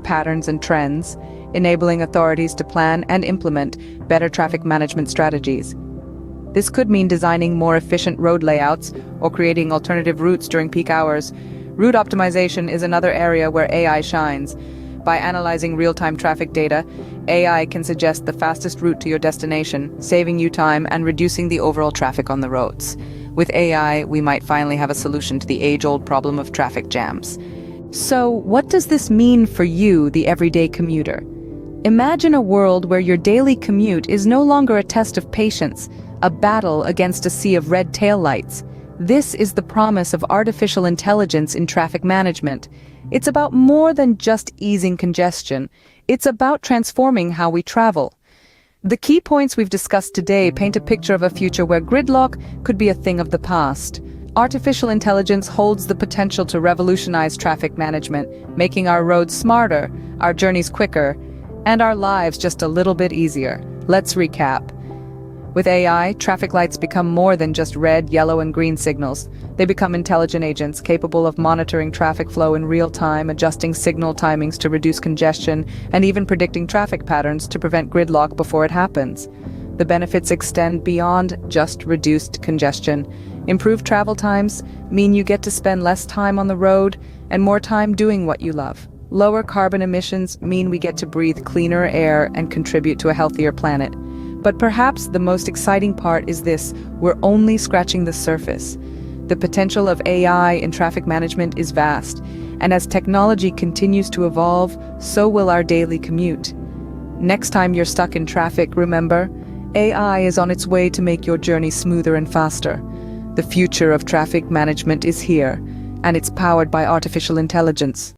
patterns and trends, enabling authorities to plan and implement better traffic management strategies. This could mean designing more efficient road layouts or creating alternative routes during peak hours. Route optimization is another area where AI shines. By analyzing real-time traffic data, AI can suggest the fastest route to your destination, saving you time and reducing the overall traffic on the roads. With AI, we might finally have a solution to the age-old problem of traffic jams. So, what does this mean for you, the everyday commuter? Imagine a world where your daily commute is no longer a test of patience, a battle against a sea of red taillights. This is the promise of artificial intelligence in traffic management. It's about more than just easing congestion. It's about transforming how we travel. The key points we've discussed today paint a picture of a future where gridlock could be a thing of the past. Artificial intelligence holds the potential to revolutionize traffic management, making our roads smarter, our journeys quicker, and our lives just a little bit easier. Let's recap. With AI, traffic lights become more than just red, yellow, and green signals. They become intelligent agents capable of monitoring traffic flow in real time, adjusting signal timings to reduce congestion, and even predicting traffic patterns to prevent gridlock before it happens. The benefits extend beyond just reduced congestion. Improved travel times mean you get to spend less time on the road and more time doing what you love. Lower carbon emissions mean we get to breathe cleaner air and contribute to a healthier planet. But perhaps the most exciting part is this: we're only scratching the surface. The potential of AI in traffic management is vast, and as technology continues to evolve, so will our daily commute. Next time you're stuck in traffic, remember, AI is on its way to make your journey smoother and faster. The future of traffic management is here, and it's powered by artificial intelligence.